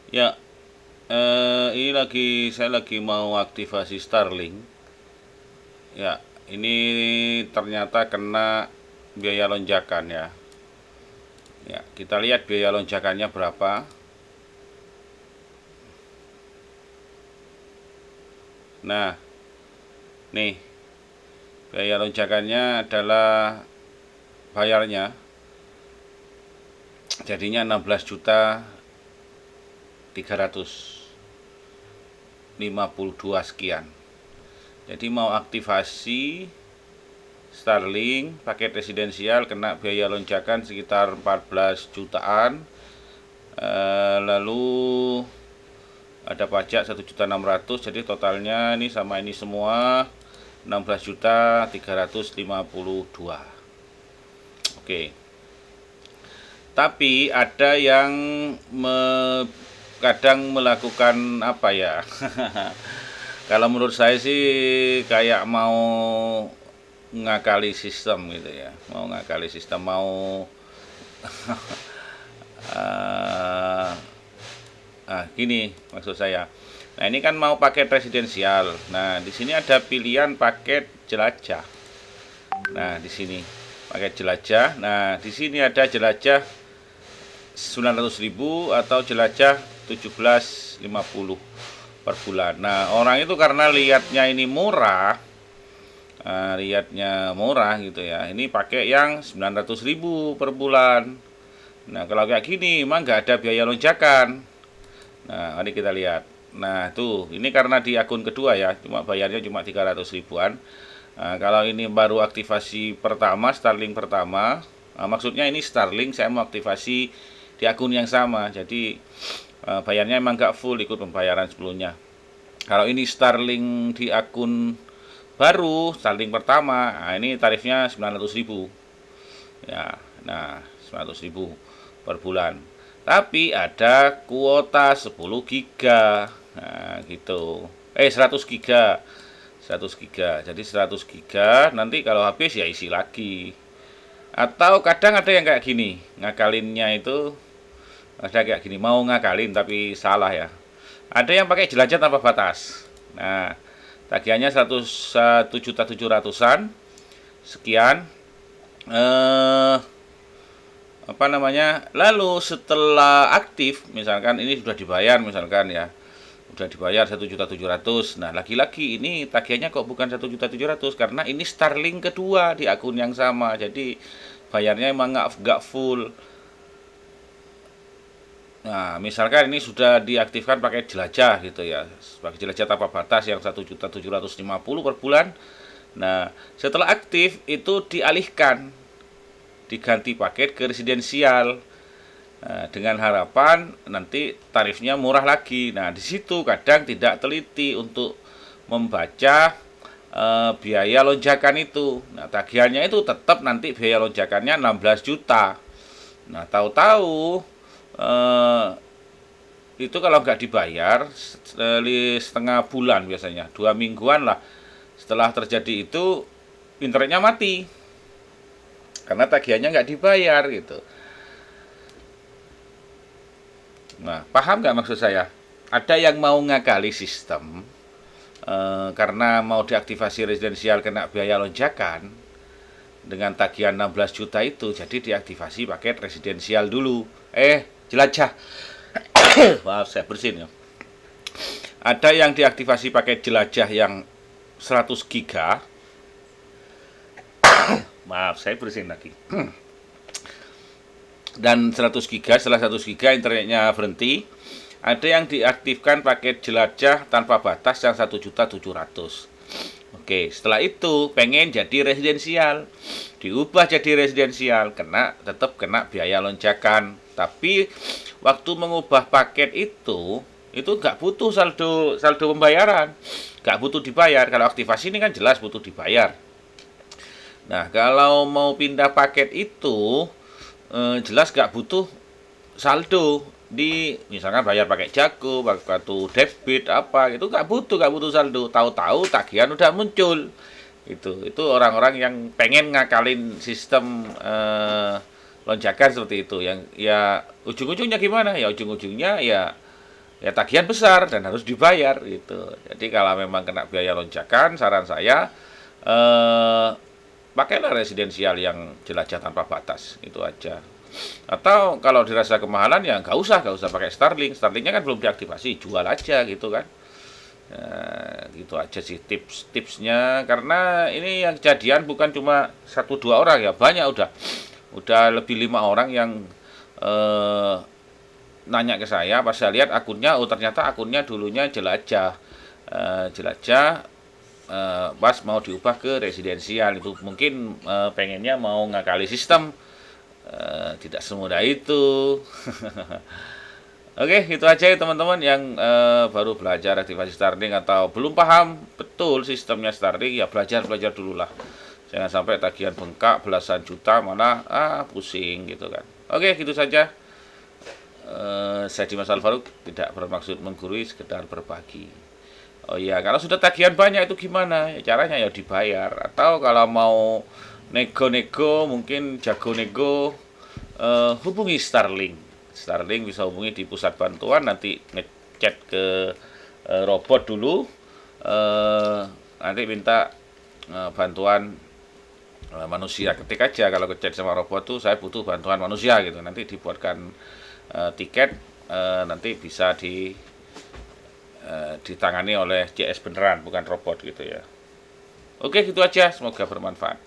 Ya, ini saya lagi mau aktivasi Starlink. Ya, ini ternyata kena biaya lonjakan ya. Ya, kita lihat biaya lonjakannya berapa. Nah, nih biaya lonjakannya adalah bayarnya jadinya 16.352 sekian. Jadi mau aktivasi Starlink paket residensial kena biaya lonjakan sekitar 14 jutaan. Lalu ada pajak 1.600.000, jadi totalnya ini sama ini semua 16.352. Oke. Tapi ada yang me, kadang melakukan apa ya? Kalau menurut saya sih kayak mau ngakali sistem gitu ya, mau ngakali sistem, mau uh, gini maksud saya. Nah, ini kan mau paket residensial. Nah, di sini ada pilihan paket jelajah. Nah, di sini paket jelajah. Nah, di sini ada jelajah 900.000 atau jelajah 1750 per bulan. Nah, orang itu karena lihatnya ini murah, lihatnya murah gitu ya. Ini pakai yang 900.000 per bulan. Nah, kalau kayak gini emang nggak ada biaya lonjakan. Nah, mari kita lihat. Nah, tuh, ini karena di akun kedua ya, cuma bayarnya cuma 300 ribuan. Nah, kalau ini baru aktivasi pertama, Starlink pertama, nah, maksudnya ini Starlink saya mau aktivasi di akun yang sama. Jadi bayarnya emang nggak full ikut pembayaran sebelumnya. Kalau ini Starlink di akun baru, Starlink pertama, nah ini tarifnya 900.000. Ya, nah 900.000 per bulan. Tapi ada kuota 10 giga. Nah, gitu. 100 giga. 100 giga. Jadi 100 giga nanti kalau habis ya isi lagi. Atau kadang ada yang kayak gini, ngakalinnya itu ada kayak gini, mau ngakalin tapi salah ya. Ada yang pakai jelajah tanpa batas. Nah, tagihannya 101.700-an sekian. Eh apa namanya, lalu setelah aktif misalkan ini sudah dibayar misalkan ya, sudah dibayar 1.700.000. Nah, lagi-lagi ini tagihannya kok bukan 1.700.000 karena ini Starlink kedua di akun yang sama, jadi bayarnya emang nggak full. Nah, misalkan ini sudah diaktifkan pakai jelajah gitu ya, pakai jelajah tanpa batas yang 1.750 per bulan. Nah, setelah aktif itu dialihkan, diganti paket ke residensial. Nah, dengan harapan nanti tarifnya murah lagi. Nah, di situ kadang tidak teliti untuk membaca biaya lonjakan itu. Nah, tagihannya itu tetap nanti biaya lonjakannya 16 juta. Nah, tahu-tahu eh, itu kalau nggak dibayar setengah bulan biasanya, 2 mingguan lah setelah terjadi itu internetnya mati karena tagihannya nggak dibayar gitu. Nah, paham nggak maksud saya? Ada yang mau ngakali sistem karena mau diaktifasi residensial kena biaya lonjakan dengan tagihan 16 juta itu, jadi diaktifasi paket residensial dulu. Jelajah. Maaf, saya bersin ya. Ada yang diaktifasi pakai jelajah yang 100 giga. Maaf, saya bersin lagi. Dan 100 giga, setelah 100 giga internetnya berhenti. Ada yang diaktifkan paket jelajah tanpa batas yang 1.700.000. Oke, setelah itu pengen jadi residensial, diubah jadi residensial, tetap kena biaya lonjakan. Tapi waktu mengubah paket itu nggak butuh saldo saldo pembayaran, nggak butuh dibayar. Kalau aktivasi ini kan jelas butuh dibayar. Nah, kalau mau pindah paket itu jelas nggak butuh saldo di, misalkan bayar pakai jago, pakai kartu debit apa itu nggak butuh saldo. Tahu-tahu tagihan udah muncul. Itu orang-orang yang pengen ngakalin sistem lonjakan seperti itu, yang ya ujung-ujungnya gimana ya, ujung-ujungnya ya ya tagihan besar dan harus dibayar gitu. Jadi kalau memang kena biaya lonjakan, saran saya pakailah residensial yang jelajah tanpa batas, itu aja. Atau kalau dirasa kemahalan ya nggak usah pakai Starlink. Starlinknya kan belum diaktifasi, jual aja gitu kan. Gitu aja sih tips-tipsnya, karena ini yang kejadian bukan cuma satu dua orang ya, banyak udah lebih 5 orang yang eh, nanya ke saya pas saya lihat akunnya, oh ternyata akunnya dulunya jelajah. Jelajah pas mau diubah ke residensial, itu mungkin pengennya mau ngakali sistem. Tidak semudah itu. Oke, itu aja ya teman-teman yang baru belajar aktivasi Starlink atau belum paham betul sistemnya Starlink, ya belajar dulu lah. Jangan sampai tagihan bengkak belasan juta malah pusing gitu kan. Oke, gitu saja. Saya Dimas Alfaruk, tidak bermaksud menggurui, sekedar berbagi. Oh iya, kalau sudah tagihan banyak itu gimana? Ya, caranya ya dibayar. Atau kalau mau nego-nego, mungkin jago nego, hubungi Starlink. Starlink bisa hubungi di pusat bantuan, nanti ngechat ke robot dulu, nanti minta bantuan manusia. Ketik aja kalau ngechat sama robot tuh saya butuh bantuan manusia gitu, nanti dibuatkan tiket, nanti bisa ditangani oleh JS beneran, bukan robot gitu ya. Oke, gitu aja, semoga bermanfaat.